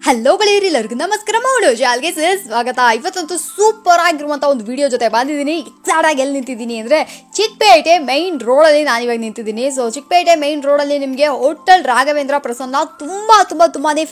Hello ಗೆಳೆಯರೆಲ್ಲರಿಗೂ ನಮಸ್ಕಾರ. ಮೌಳು ಜಾಲ್ಗೆ ಸ್ವಾಗತ. ಇವತ್ತಂತೂ super ಆಗಿರುವಂಥ ಒಂದು ವಿಡಿಯೋ ಜೊತೆ ಬಂದಿದ್ದೀನಿ. ಎಕ್ಸಾಕ್ಟ್ ಆಗಿ ಎಲ್ಲಿ ನಿಂತಿದ್ದೀನಿ ಅಂದರೆ ಚಿಕ್ಕಪೇಟೆ ಮೈನ್ ರೋಡಲ್ಲಿ ನಾನಿವಾಗ ನಿಂತಿದ್ದೀನಿ. ಸೊ ಚಿಕ್ಕಪೇಟೆ ಮೈನ್ ರೋಡಲ್ಲಿ ನಿಮಗೆ ಹೋಟೆಲ್ ರಾಘವೇಂದ್ರ ಪ್ರಸನ್ನ ತುಂಬಾ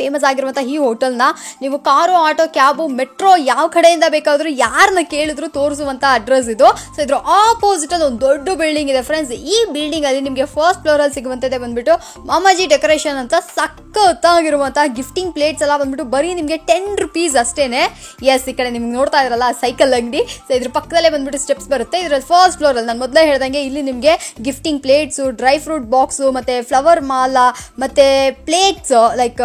ಫೇಮಸ್ ಆಗಿರುವಂಥ ಈ ಹೋಟೆಲ್ನ ನೀವು ಕಾರು, ಆಟೋ, ಕ್ಯಾಬು, ಮೆಟ್ರೋ ಯಾವ ಕಡೆಯಿಂದ ಬೇಕಾದರೂ ಯಾರನ್ನ ಕೇಳಿದ್ರು ತೋರಿಸುವಂಥ ಅಡ್ರೆಸ್ ಇದು. ಸೊ ಇದ್ರ ಆಪೋಸಿಟ್ ಅಲ್ಲಿ ಒಂದು ದೊಡ್ಡ ಬಿಲ್ಡಿಂಗ್ ಇದೆ ಫ್ರೆಂಡ್ಸ್. ಈ ಬಿಲ್ಡಿಂಗ್ ಅಲ್ಲಿ ನಿಮಗೆ ಫಸ್ಟ್ ಫ್ಲೋರ್ ಅಲ್ಲಿ ಸಿಗುವಂಥದ್ದೇ ಬಂದ್ಬಿಟ್ಟು ಮಾಮಾಜಿ ಡೆಕೋರೇಷನ್ ಅಂತ ಸಖತ್ತಾಗಿರುವಂಥ ಗಿಫ್ಟಿಂಗ್ ಪ್ಲೇಟ್ಸ್ ಎಲ್ಲ ಬಂದ್ಬಿಟ್ಟು ಬರೀ ನಿಮಗೆ 10 ರೂಪೀಸ್ ಅಷ್ಟೇನೆ. ಎಸ್, ಈ ಕಡೆ ನಿಮ್ಗೆ ನೋಡ್ತಾ ಇದ್ರಲ್ಲ ಸೈಕಲ್ ಅಂಗಡಿ. ಸೊ ಇದ್ರ ಪಕ್ಕದಲ್ಲೇ ಬಂದ್ಬಿಟ್ಟು ಸ್ಟೆಪ್ಸ್ ಬರುತ್ತೆ. ಇದ್ರಲ್ಲಿ ಫಸ್ಟ್ ಫ್ಲೋರ್ ಅಲ್ಲಿ ನಾನು ಮೊದಲೇ ಹೇಳ್ದಂಗೆ ಇಲ್ಲಿ ನಿಮಗೆ gifting plates, dry fruit box, ಮತ್ತೆ ಫ್ಲವರ್ ಮಾಲಾ, ಮತ್ತೆ ಪ್ಲೇಟ್ಸ್ ಲೈಕ್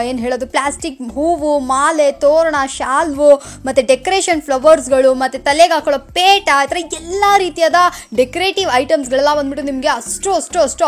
ಏನು ಹೇಳೋದು, ಪ್ಲಾಸ್ಟಿಕ್ ಹೂವು, ಮಾಲೆ, ತೋರಣ, ಶಾಲ್ವು, ಮತ್ತೆ ಡೆಕೋರೇಷನ್ ಫ್ಲವರ್ಸ್ಗಳು, ಮತ್ತೆ ತಲೆಗೆ ಹಾಕೊಳ್ಳೋ ಪೇಟ, ಆ ಥರ ಎಲ್ಲ ರೀತಿಯಾದ ಡೆಕೋರೇಟಿವ್ ಐಟಮ್ಸ್ಗಳೆಲ್ಲ ಬಂದ್ಬಿಟ್ಟು ನಿಮಗೆ ಅಷ್ಟು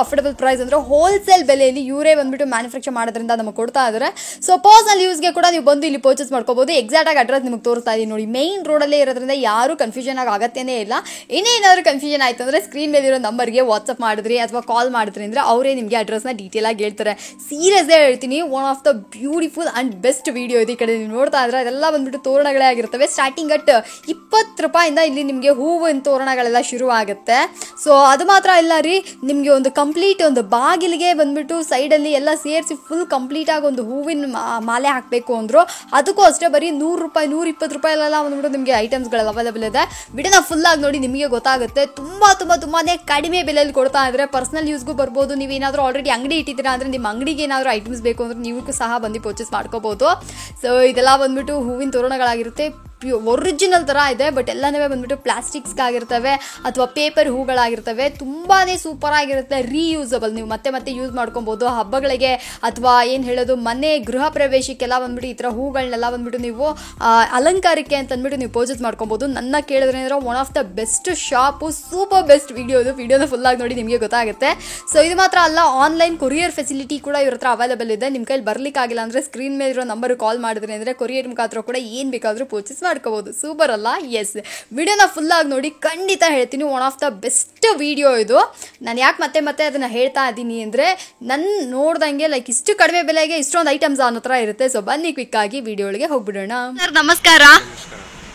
ಅಫೋರ್ಡಬಲ್ ಪ್ರೈಸ್ ಅಂದರೆ ಹೋಲ್ಸೇಲ್ ಬೆಲೆಯಲ್ಲಿ ಇವರೇ ಬಂದ್ಬಿಟ್ಟು ಮ್ಯಾನುಫ್ಯಾಕ್ಚರ್ ಮಾಡೋದ್ರಿಂದ ನಮಗೆ ಕೊಡ್ತಾ ಇದ್ದಾರೆ. ಸೊ ಪರ್ಸನಲ್ ಯೂಸ್ಗೆ ಕೂಡ ನೀವು ಬಂದು ಇಲ್ಲಿ ಪರ್ಚೇಸ್ ಮಾಡ್ಕೋಬಹುದು. ಎಕ್ಸಾಕ್ಟ್ ಆಗಿ ಅಡ್ರೆಸ್ ನಿಮಗೆ ತೋರಿಸ್ತಾ ಇದೀನಿ ನೋಡಿ. ಮೈನ್ ರೋಡಲ್ಲೇ ಇರೋದ್ರಿಂದ ಯಾರು ಕನ್ಫ್ಯೂಷನ್ ಆಗಿ ಆಗತ್ತೇನೇ ಇಲ್ಲ. ಇನ್ನೇನಾದರೂ ಕನ್ಫ್ಯೂಷನ್ ಆಯ್ತು ಅಂದರೆ ಸ್ಕ್ರೀನ್ ಮೇಲೆ ಇರೋ ನಂಬರ್ಗೆ ವಾಟ್ಸಪ್ ಮಾಡಿದ್ರಿ ಅಥವಾ ಕಾಲ್ ಮಾಡಿದ್ರಿ ಅಂದರೆ ಅವರೇ ನಿಮಗೆ ಅಡ್ರೆಸ್ನ ಡೀಟೇಲ್ ಆಗಿ ಹೇಳ್ತಾರೆ. ಸೀರಿಯಸ್ಸೇ ಹೇಳ್ತೀನಿ, one of the beautiful and best video ಇದೆ. ಈ ಕಡೆ ನೀವು ನೋಡ್ತಾ ಇದ್ರೆ ಅದೆಲ್ಲ ಬಂದ್ಬಿಟ್ಟು ತೋರಣಗಳೇ ಆಗಿರ್ತವೆ. ಸ್ಟಾರ್ಟಿಂಗ್ ಅಟ್ 20 ರೂಪಾಯಿಂದ ಇಲ್ಲಿ ನಿಮಗೆ ಹೂವಿನ ತೋರಣಗಳೆಲ್ಲ ಶುರು ಆಗುತ್ತೆ. ಸೊ ಅದು ಮಾತ್ರ ಇಲ್ಲ ರೀ, ನಿಮಗೆ ಒಂದು ಕಂಪ್ಲೀಟ್ ಒಂದು ಬಾಗಿಲಿಗೆ ಬಂದ್ಬಿಟ್ಟು ಸೈಡಲ್ಲಿ ಎಲ್ಲ ಸೇರಿಸಿ ಫುಲ್ ಕಂಪ್ಲೀಟ್ ಆಗಿ ಒಂದು ಹೂವಿನ ಮಾಲೆ ಹಾಕಬೇಕು ಅಂದ್ರು ಅದಕ್ಕೂ ಅಷ್ಟೇ ಬರೀ 100 ರೂಪಾಯಿ 120 ರೂಪಾಯಿಲೆಲ್ಲ ಬಂದ್ಬಿಟ್ಟು ನಿಮಗೆ ಐಟಮ್ಸ್ಗಳೆಲ್ಲ ಅವೈಲೇಬಲ್ ಇದೆ. ವಿಡಿಯೋನ ಫುಲ್ ಆಗಿ ನೋಡಿ, ನಿಮಗೆ ಗೊತ್ತಾಗುತ್ತೆ. ತುಂಬಾನೇ ಕಡಿಮೆ ಬೆಲೆಯಲ್ಲಿ ಕೊಡ್ತಾ ಇದ್ರೆ ಪರ್ಸನಲ್ ಯೂಸ್ಗೂ ಬರ್ಬೋದು. ನೀವೇನಾದ್ರೂ ಆಲ್ರೆಡಿ ಅಂಗಡಿ ಇಟ್ಟಿದ್ದೀರಾ ಅಂದ್ರೆ ನಿಮ್ಮ ಅಂಗಡಿಗೆ ಏನಾದರೂ ಐಟಮ್ಸ್ ಬೇಕು ಅಂದ್ರೆ ನೀವು ಸಹ ಬಂದು ಪರ್ಚೇಸ್ ಮಾಡ್ಕೋಬಹುದು. ಸೊ ಇದೆಲ್ಲ ಬಂದ್ಬಿಟ್ಟು ಹೂವಿನ ತೋರಣಗಳಾಗಿರುತ್ತೆ. ಒರಿಜಿನಲ್ ಥರ ಇದೆ, ಬಟ್ ಎಲ್ಲನೇ ಬಂದ್ಬಿಟ್ಟು ಪ್ಲಾಸ್ಟಿಕ್ಸ್ಗಾಗಿರ್ತವೆ ಅಥವಾ ಪೇಪರ್ ಹೂಗಳಾಗಿರ್ತವೆ. ತುಂಬಾ ಸೂಪರ್ ಆಗಿರುತ್ತೆ. ರೀಯೂಸಬಲ್, ನೀವು ಮತ್ತೆ ಯೂಸ್ ಮಾಡ್ಕೊಬೋದು. ಹಬ್ಬಗಳಿಗೆ ಅಥವಾ ಏನು ಹೇಳೋದು, ಮನೆ ಗೃಹ ಪ್ರವೇಶಕ್ಕೆಲ್ಲ ಬಂದ್ಬಿಟ್ಟು ಈ ಥರ ಹೂಗಳನ್ನೆಲ್ಲ ಬಂದ್ಬಿಟ್ಟು ನೀವು ಅಲಂಕಾರಕ್ಕೆ ಅಂತ ಅಂದ್ಬಿಟ್ಟು ನೀವು ಪರ್ಚೇಸ್ ಮಾಡ್ಕೊಬೋದು. ನನ್ನ ಕೇಳಿದ್ರೆ ಅಂದರೆ one of the best shop, super best ವಿಡಿಯೋನ ಫುಲ್ ಆಗಿ ನೋಡಿ, ನಿಮಗೆ ಗೊತ್ತಾಗುತ್ತೆ. ಸೊ ಇದು ಮಾತ್ರ ಅಲ್ಲ, ಆನ್ಲೈನ್ ಕೊರಿಯರ್ ಫೆಸಿಲಿಟಿ ಕೂಡ ಇವ್ರ ಹತ್ರ ಅವೈಲೇಬಲ್ ಇದೆ. ನಿಮ್ಮ ಕೈಲಿ ಬರ್ಲಿಕ್ಕಾಗಿಲ್ಲ ಅಂದರೆ ಸ್ಕ್ರೀನ್ ಮೇಲೆ ಇರೋ ನಂಬರ್ ಕಾಲ್ ಮಾಡಿದ್ರಿ ಅಂದರೆ ಕೊರಿಯರ್ ಮುಖಾಂತರ ಕೂಡ ಏನು ಬೇಕಾದರೂ ಪರ್ಚೇಸ್ ಮಾಡ್ಕೋಬಹುದು. ಸೂಪರ್ ಅಲ್ಲ? ಎಸ್, ವಿಡಿಯೋನ ಫುಲ್ ಆಗಿ ನೋಡಿ. ಖಂಡಿತ ಹೇಳ್ತೀನಿ, one of the best video ಇದು. ನಾನು ಯಾಕೆ ಮತ್ತೆ ಅದನ್ನ ಹೇಳ್ತಾ ಇದ್ದೀನಿ ಅಂದ್ರೆ, ನನ್ನ ನೋಡ್ದಂಗೆ ಲೈಕ್ ಇಷ್ಟು ಕಡಿಮೆ ಬೆಲೆಗೆ ಇಷ್ಟೊಂದು ಐಟಮ್ಸ್ ಅನ್ನೋ ಥರ ಇರುತ್ತೆ. ಸೊ ಬನ್ನಿ ಕ್ವಿಕ್ ಆಗಿ ವಿಡಿಯೋ ಒಳಗೆ ಹೋಗ್ಬಿಡೋಣ. ಸರ್ ನಮಸ್ಕಾರ,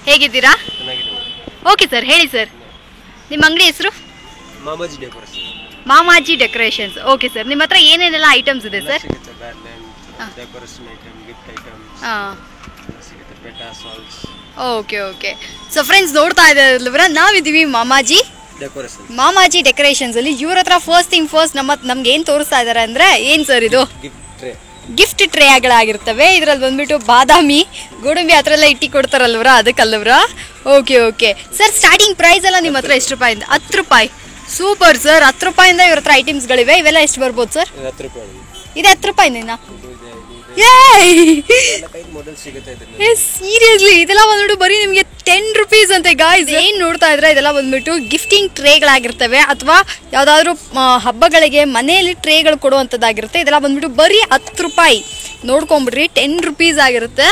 ಹೇಗಿದ್ದೀರಾ? ಓಕೆ ಸರ್, ಹೇಳಿ ಸರ್, ನಿಮ್ಮ ಅಂಗಡಿ ಹೆಸರು? ಮಾಮಾಜಿ ಡೆಕೋರೇಷನ್ಸ್. ಓಕೆ ಸರ್, ನಿಮ್ಮ ಹತ್ರ ಏನೇನೆಲ್ಲ ಐಟಮ್ಸ್ ಇದೆ ಸರ್? ಓಕೆ. ಸೊ ಫ್ರೆಂಡ್ಸ್ ನೋಡ್ತಾ ಇದ್ದಾರಲ್ವರ, ನಾವಿದ್ದೀವಿ ಮಾಮಾಜಿ ಡೆಕೋರೇಷನ್ಸ್ ಅಲ್ಲಿ. ಇವ್ರ ಹತ್ರ ಫಸ್ಟ್ ನಮ್ಗೆ ಏನ್ ತೋರಿಸ್ತಾ ಇದಾರೆ ಅಂದ್ರೆ, ಏನ್ ಸರ್ ಇದು? ಗಿಫ್ಟ್ ಟ್ರೇಗಳಾಗಿರ್ತವೆ. ಇದ್ರಲ್ಲಿ ಬಂದ್ಬಿಟ್ಟು ಬಾದಾಮಿ, ಗೋಡಂಬಿ ಆ ಥರ ಎಲ್ಲ ಇಟ್ಟಿ ಕೊಡ್ತಾರಲ್ವರ, ಅದಕ್ಕಲ್ವರ? ಓಕೆ ಸರ್, ಸ್ಟಾರ್ಟಿಂಗ್ ಪ್ರೈಸ್ ಎಲ್ಲ ನಿಮ್ಮ ಹತ್ರ ಎಷ್ಟು ರೂಪಾಯಿಂದ? 10 ರೂಪಾಯಿ. ಸೂಪರ್ ಸರ್, 10 ರೂಪಾಯಿಂದ ಇವ್ರ ಹತ್ರ ಐಟಮ್ಸ್ಗಳಿವೆ. ಇವೆಲ್ಲ ಎಷ್ಟು ಬರ್ಬೋದು ಸರ್? ಇದೆ 10 ರೂಪಾಯಿನ? ಸೀರಿಯಸ್ಲಿ, ಇದೆಲ್ಲ ಬಂದ್ಬಿಟ್ಟು ಬರೀ ನಿಮಗೆ 10 ರೂಪೀಸ್ ಅಂತೆ ಗಾಯ್ಸ್. ಏನ್ ನೋಡ್ತಾ ಇದ್ರೆ ಇದೆಲ್ಲ ಬಂದ್ಬಿಟ್ಟು ಗಿಫ್ಟಿಂಗ್ ಟ್ರೇಗಳಾಗಿರ್ತವೆ ಅಥವಾ ಯಾವ್ದಾದ್ರು ಹಬ್ಬಗಳಿಗೆ ಮನೆಯಲ್ಲಿ ಟ್ರೇಗಳು ಕೊಡುವಂಥದ್ದಾಗಿರುತ್ತೆ. ಇದೆಲ್ಲ ಬಂದ್ಬಿಟ್ಟು ಬರೀ 10 ರೂಪಾಯಿ. ನೋಡ್ಕೊಂಡ್ಬಿಡ್ರಿ, 10 ರೂಪೀಸ್ ಆಗಿರುತ್ತೆ.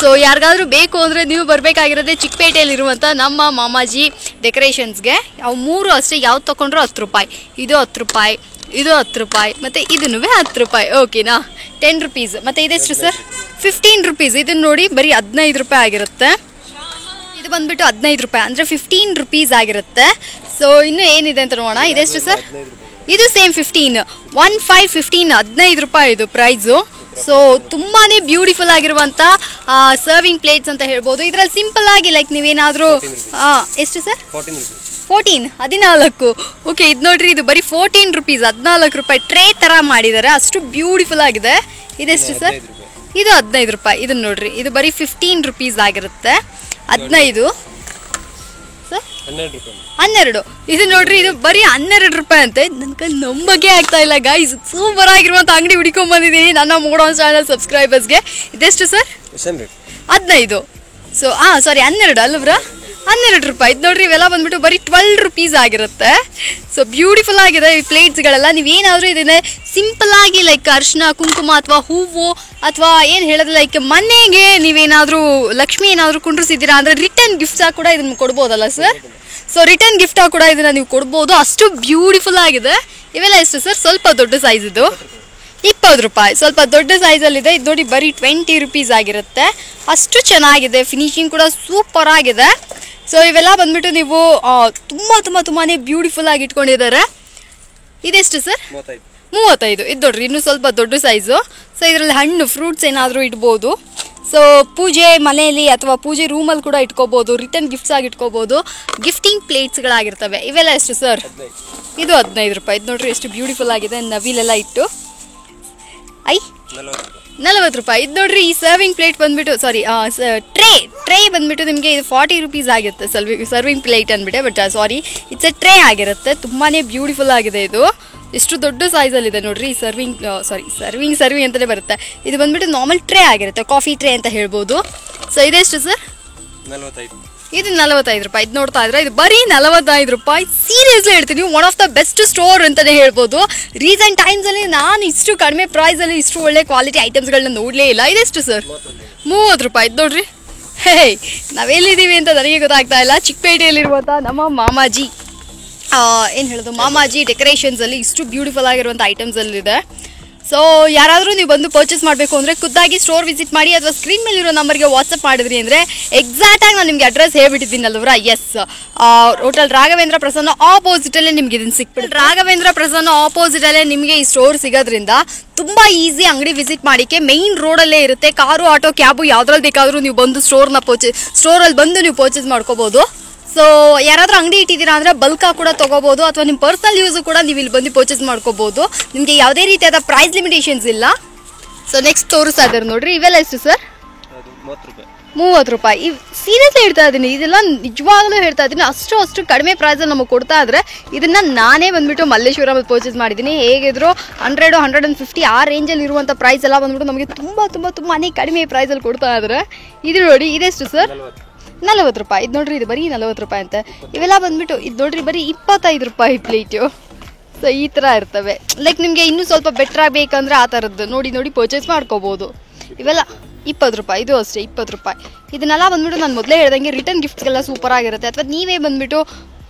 ಸೊ ಯಾರಿಗಾದ್ರೂ ಬೇಕು ಅಂದರೆ ನೀವು ಬರಬೇಕಾಗಿರೋದೇ ಚಿಕ್ಕಪೇಟೆಯಲ್ಲಿರುವಂಥ ನಮ್ಮ ಮಾಮಾಜಿ ಡೆಕೋರೇಷನ್ಸ್ಗೆ. ಅವು 3 ಅಷ್ಟೇ, ಯಾವ್ದು ತೊಗೊಂಡ್ರು 10 ರೂಪಾಯಿ. ಇದು 10 ರೂಪಾಯಿ, ಇದು 10 ರೂಪಾಯಿ, ಮತ್ತು ಇದನ್ನು 10 ರೂಪಾಯಿ. ಓಕೆನಾ? 10 ರೂಪೀಸ್. ಮತ್ತು ಇದೆಷ್ಟು ಸರ್? 15 ರೂಪೀಸ್. ಇದನ್ನು ನೋಡಿ ಬರೀ 15 ರೂಪಾಯಿ ಆಗಿರುತ್ತೆ. ಇದು ಬಂದ್ಬಿಟ್ಟು 15 ರೂಪಾಯಿ ಅಂದರೆ 15 ರೂಪೀಸ್ ಆಗಿರುತ್ತೆ. ಸೊ ಇನ್ನು ಏನಿದೆ ಅಂತ ನೋಡೋಣ. ಇದೆಷ್ಟು ಸರ್? ಇದು ಸೇಮ್ 15, 15 ರೂಪಾಯಿ ಇದು ಪ್ರೈಸು. ಸೊ ತುಂಬಾನೇ ಬ್ಯೂಟಿಫುಲ್ ಆಗಿರುವಂಥ ಸರ್ವಿಂಗ್ ಪ್ಲೇಟ್ಸ್ ಅಂತ ಹೇಳ್ಬೋದು. ಇದರಲ್ಲಿ ಸಿಂಪಲ್ ಆಗಿ ಲೈಕ್ ನೀವೇನಾದರೂ ಎಷ್ಟು ಸರ್? 14. ಓಕೆ, ಇದು ನೋಡ್ರಿ, ಇದು ಬರೀ 14 ರೂಪೀಸ್, 14 ರೂಪಾಯಿ ಟ್ರೇ ಥರ ಮಾಡಿದ್ದಾರೆ. ಅಷ್ಟು ಬ್ಯೂಟಿಫುಲ್ ಆಗಿದೆ. ಇದೆಷ್ಟು ಸರ್? ಇದು 15 ರೂಪಾಯಿ. ಇದನ್ನ ನೋಡ್ರಿ, ಇದು ಬರೀ 15 ರೂಪೀಸ್ ಆಗಿರುತ್ತೆ. 15 ಸರ್? 12. ಇದು ನೋಡ್ರಿ, ಇದು ಬರೀ 12 ರೂಪಾಯಿ ಅಂತೆ. ನನ್ನ ಕೈ ನಂಬಕ್ಕೆ ಆಗ್ತಾ ಇಲ್ಲ ಗಾಯ್ಸ್. ಸೂಪರ್ ಆಗಿರುವಂಥ ಅಂಗಡಿ ಹುಡ್ಕೊಂಡ್ ಬಂದಿದ್ದೀನಿ ನನ್ನ ಮೋಡೋನ್ ಚಾನಲ್ ಸಬ್ಸ್ಕ್ರೈಬರ್ಸ್ಗೆ. ಇದೆಷ್ಟು ಸರ್? 15. So sorry, 12 ಅಲ್ವ್ರ? 12 ರೂಪಾಯಿ. ಇದು ನೋಡ್ರಿ, ಇವೆಲ್ಲ ಬಂದ್ಬಿಟ್ಟು ಬರೀ 12 ರೂಪೀಸ್ ಆಗಿರುತ್ತೆ. ಸೊ ಬ್ಯೂಟಿಫುಲ್ ಆಗಿದೆ ಈ ಪ್ಲೇಟ್ಸ್ಗಳೆಲ್ಲ. ನೀವೇನಾದರೂ ಇದನ್ನೇ ಸಿಂಪಲ್ ಆಗಿ ಲೈಕ್ ಅರಿಶಿನ, ಕುಂಕುಮ ಅಥವಾ ಹೂವು ಅಥವಾ ಏನು ಹೇಳೋದು, ಲೈಕ್ ಮನೆಗೆ ನೀವೇನಾದರೂ ಲಕ್ಷ್ಮಿ ಏನಾದರೂ ಕುಂಡ್ರಿಸಿದ್ದೀರಾ ಅಂದರೆ ರಿಟರ್ನ್ ಗಿಫ್ಟ್ಸಾಗಿ ಕೂಡ ಇದನ್ನು ಕೊಡ್ಬೋದಲ್ಲ ಸರ್? ಸೊ ರಿಟರ್ನ್ ಗಿಫ್ಟಾಗಿ ಕೂಡ ಇದನ್ನು ನೀವು ಕೊಡ್ಬೋದು. ಅಷ್ಟು ಬ್ಯೂಟಿಫುಲ್ ಆಗಿದೆ. ಇವೆಲ್ಲ ಎಷ್ಟು ಸರ್? ಸ್ವಲ್ಪ ದೊಡ್ಡ ಸೈಜ್ ಇದು. 20 ರೂಪಾಯಿ. ಸ್ವಲ್ಪ ದೊಡ್ಡ ಸೈಜಲ್ಲಿದೆ. ಇದು ನೋಡಿ ಬರೀ 20 ರುಪೀಸ್ ಆಗಿರುತ್ತೆ. ಅಷ್ಟು ಚೆನ್ನಾಗಿದೆ, ಫಿನಿಶಿಂಗ್ ಕೂಡ ಸೂಪರ್ ಆಗಿದೆ. ಸೊ ಇವೆಲ್ಲ ಬಂದ್ಬಿಟ್ಟು ನೀವು ತುಂಬಾ ಬ್ಯೂಟಿಫುಲ್ ಆಗಿ ಇಟ್ಕೊಂಡಿದ್ದಾರೆ. ಇದೆಷ್ಟು ಸರ್? 35. ಇದು ನೋಡ್ರಿ ಇನ್ನೂ ಸ್ವಲ್ಪ ದೊಡ್ಡ ಸೈಜು. ಸೊ ಇದರಲ್ಲಿ ಹಣ್ಣು ಫ್ರೂಟ್ಸ್ ಏನಾದರೂ ಇಡ್ಬೋದು. ಸೊ ಪೂಜೆ ಮನೆಯಲ್ಲಿ ಅಥವಾ ಪೂಜೆ ರೂಮಲ್ಲಿ ಕೂಡ ಇಟ್ಕೋಬೋದು, ರಿಟರ್ನ್ ಗಿಫ್ಟ್ಸ್ ಆಗಿ ಇಟ್ಕೋಬೋದು. ಗಿಫ್ಟಿಂಗ್ ಪ್ಲೇಟ್ಸ್ಗಳಾಗಿರ್ತವೆ. ಇವೆಲ್ಲ ಎಷ್ಟು ಸರ್? ಇದು 15 ರೂಪಾಯಿ. ಇದು ನೋಡ್ರಿ ಎಷ್ಟು ಬ್ಯೂಟಿಫುಲ್ ಆಗಿದೆ, ನವಿಲೆಲ್ಲ ಇಟ್ಟು. 40 ರೂಪಾಯಿ. ಇದು ನೋಡ್ರಿ ಈ ಸರ್ವಿಂಗ್ ಪ್ಲೇಟ್ ಬಂದ್ಬಿಟ್ಟು ಟ್ರೇ ಬಂದ್ಬಿಟ್ಟು ನಿಮಗೆ ಇದು 40 ರುಪೀಸ್ ಆಗುತ್ತೆ. ಸರ್ವಿಂಗ್ ಪ್ಲೇಟ್ ಅಂದ್ಬಿಟ್ಟೆ, but sorry it's a tray ಆಗಿರುತ್ತೆ. ತುಂಬಾ ಬ್ಯೂಟಿಫುಲ್ ಆಗಿದೆ. ಇದು ಎಷ್ಟು ದೊಡ್ಡ ಸೈಜಲ್ಲಿದೆ ನೋಡ್ರಿ. ಸರ್ವಿಂಗ್ ಅಂತಲೇ ಬರುತ್ತೆ. ಇದು ಬಂದ್ಬಿಟ್ಟು ನಾರ್ಮಲ್ ಟ್ರೇ ಆಗಿರುತ್ತೆ, ಕಾಫಿ ಟ್ರೇ ಅಂತ ಹೇಳ್ಬೋದು. ಸೊ ಇದೆಷ್ಟು ಸರ್? 45. ಇದು 45 ರೂಪಾಯಿ. ಇದು ನೋಡ್ತಾ ಇದ್ರೆ ಇದು ಬರೀ 45 ರೂಪಾಯಿ. ಸೀರಿಯಸ್ಲಿ ಹೇಳ್ತೀನಿ, one of the best store ಅಂತಲೇ ಹೇಳ್ಬೋದು. ರೀಸೆಂಟ್ ಟೈಮ್ಸಲ್ಲಿ ನಾನು ಇಷ್ಟು ಕಡಿಮೆ ಪ್ರೈಸಲ್ಲಿ ಇಷ್ಟು ಒಳ್ಳೆ ಕ್ವಾಲಿಟಿ ಐಟಮ್ಸ್ಗಳನ್ನ ನೋಡಲೇ ಇಲ್ಲ. ಇದೆಷ್ಟು ಸರ್? 30 ರೂಪಾಯಿ. ಇದು ನೋಡ್ರಿ, ನಾವೆಲ್ಲಿದ್ದೀವಿ ಅಂತ ನನಗೆ ಗೊತ್ತಾಗ್ತಾ ಇಲ್ಲ. ಚಿಕ್ಕಪೇಟೆಯಲ್ಲಿರುವಂಥ ನಮ್ಮ ಮಾಮಾಜಿ ಏನು ಹೇಳೋದು, ಮಾಮಾಜಿ ಡೆಕೋರೇಷನ್ಸಲ್ಲಿ ಇಷ್ಟು ಬ್ಯೂಟಿಫುಲ್ ಆಗಿರುವಂಥ ಐಟಮ್ಸಲ್ಲಿದೆ. ಸೊ ಯಾರಾದರೂ ನೀವು ಬಂದು ಪರ್ಚೇಸ್ ಮಾಡಬೇಕು ಅಂದರೆ ಖುದ್ದಾಗಿ ಸ್ಟೋರ್ ವಿಸಿಟ್ ಮಾಡಿ, ಅಥವಾ ಸ್ಕ್ರೀನ್ ಮೇಲಿರೋ ನಂಬರ್ಗೆ ವಾಟ್ಸಪ್ ಮಾಡಿದ್ರಿ ಅಂದರೆ ಎಕ್ಸಾಕ್ಟಾಗಿ ನಾನು ನಿಮಗೆ ಅಡ್ರೆಸ್ ಹೇಳ್ಬಿಟ್ಟಿದ್ದೀನಲ್ವರ. ಎಸ್, ಹೋಟೆಲ್ ರಾಘವೇಂದ್ರ ಪ್ರಸನ್ನ ಆಪೋಸಿಟಲ್ಲೇ ನಿಮ್ಗೆ ಇದನ್ನು ಸಿಕ್ಬಿಡುತ್ತೆ. ರಾಘವೇಂದ್ರ ಪ್ರಸನ್ನ ಆಪೋಸಿಟಲ್ಲೇ ನಿಮಗೆ ಈ ಸ್ಟೋರ್ ಸಿಗೋದ್ರಿಂದ ತುಂಬ ಈಸಿ ಅಂಗಡಿ ವಿಸಿಟ್ ಮಾಡಿಕ್ಕೆ. ಮೇಯ್ನ್ ರೋಡಲ್ಲೇ ಇರುತ್ತೆ. ಕಾರು, ಆಟೋ, ಕ್ಯಾಬು ಯಾವುದ್ರಲ್ಲಿ ಬೇಕಾದರೂ ನೀವು ಬಂದು ಸ್ಟೋರಲ್ಲಿ ಬಂದು ನೀವು ಪರ್ಚೇಸ್ ಮಾಡ್ಕೋಬೋದು. ಸೊ ಯಾರಾದರೂ ಅಂಗಡಿ ಇಟ್ಟಿದ್ದೀರಾ ಅಂದರೆ ಬಲ್ಕಾಗಿ ಕೂಡ ತೊಗೋಬೋದು, ಅಥವಾ ನಿಮ್ಮ ಪರ್ಸನಲ್ ಯೂಸು ಕೂಡ ನೀವು ಇಲ್ಲಿ ಬಂದು ಪರ್ಚೇಸ್ ಮಾಡ್ಕೋಬೋದು. ನಿಮಗೆ ಯಾವುದೇ ರೀತಿಯಾದ ಪ್ರೈಸ್ ಲಿಮಿಟೇಷನ್ಸ್ ಇಲ್ಲ. ಸೊ ನೆಕ್ಸ್ಟ್ ತೋರಿಸ್ತಾ ಇದ್ದಾರೆ ನೋಡ್ರಿ. ಇವೆಲ್ಲ ಎಷ್ಟು ಸರ್? 30 ರೂಪಾಯಿ. ಸೀರಿಯಸ್ಲಿ ಹೇಳ್ತಾ ಇದ್ದೀನಿ, ಇದೆಲ್ಲ ನಿಜವಾಗ್ಲೂ ಹೇಳ್ತಾ ಇದ್ದೀನಿ. ಅಷ್ಟು ಕಡಿಮೆ ಪ್ರೈಸಲ್ಲಿ ನಮಗೆ ಕೊಡ್ತಾ ಇದ್ರೆ ಇದನ್ನು ನಾನೇ ಬಂದುಬಿಟ್ಟು ಮಲ್ಲೇಶ್ವರಮಲ್ಲಿ ಪರ್ಚೇಸ್ ಮಾಡಿದ್ದೀನಿ. ಹೇಗಿದ್ರು 100, 150 ಆ ರೇಂಜಲ್ಲಿ ಇರುವಂಥ ಪ್ರೈಸ್ ಎಲ್ಲ ಬಂದ್ಬಿಟ್ಟು ನಮಗೆ ತುಂಬಾ ಕಡಿಮೆ ಪ್ರೈಸಲ್ಲಿ ಕೊಡ್ತಾ ಇದ್ದಾರೆ. ಇದು ನೋಡಿ, ಇದೆಷ್ಟು ಸರ್? 40 ರೂಪಾಯಿ. ಇದು ನೋಡ್ರಿ, ಇದು ಬರೀ 40 ರೂಪಾಯಿ ಅಂತೆ. ಇವೆಲ್ಲ ಬಂದ್ಬಿಟ್ಟು ಇದು ನೋಡ್ರಿ ಬರೀ 25 ರೂಪಾಯಿ ಪ್ಲೇಟು. ಸೊ ಈ ಥರ ಇರ್ತವೆ. ಲೈಕ್ ನಿಮಗೆ ಇನ್ನೂ ಸ್ವಲ್ಪ ಬೆಟ್ರ್ ಆಗಬೇಕಂದ್ರೆ ಆ ಥರದ್ದು ನೋಡಿ ಪರ್ಚೇಸ್ ಮಾಡ್ಕೋಬೋದು. ಇವೆಲ್ಲ 20 ರೂಪಾಯಿ. ಇದು ಅಷ್ಟೇ 20 ರೂಪಾಯಿ. ಇದನ್ನೆಲ್ಲ ಬಂದ್ಬಿಟ್ಟು ನಾನು ಮೊದಲೇ ಹೇಳ್ದಂಗೆ ರಿಟರ್ನ್ ಗಿಫ್ಟ್ಸ್ಗೆಲ್ಲ ಸೂಪರ್ ಆಗಿರುತ್ತೆ. ಅಥವಾ ನೀವೇ ಬಂದ್ಬಿಟ್ಟು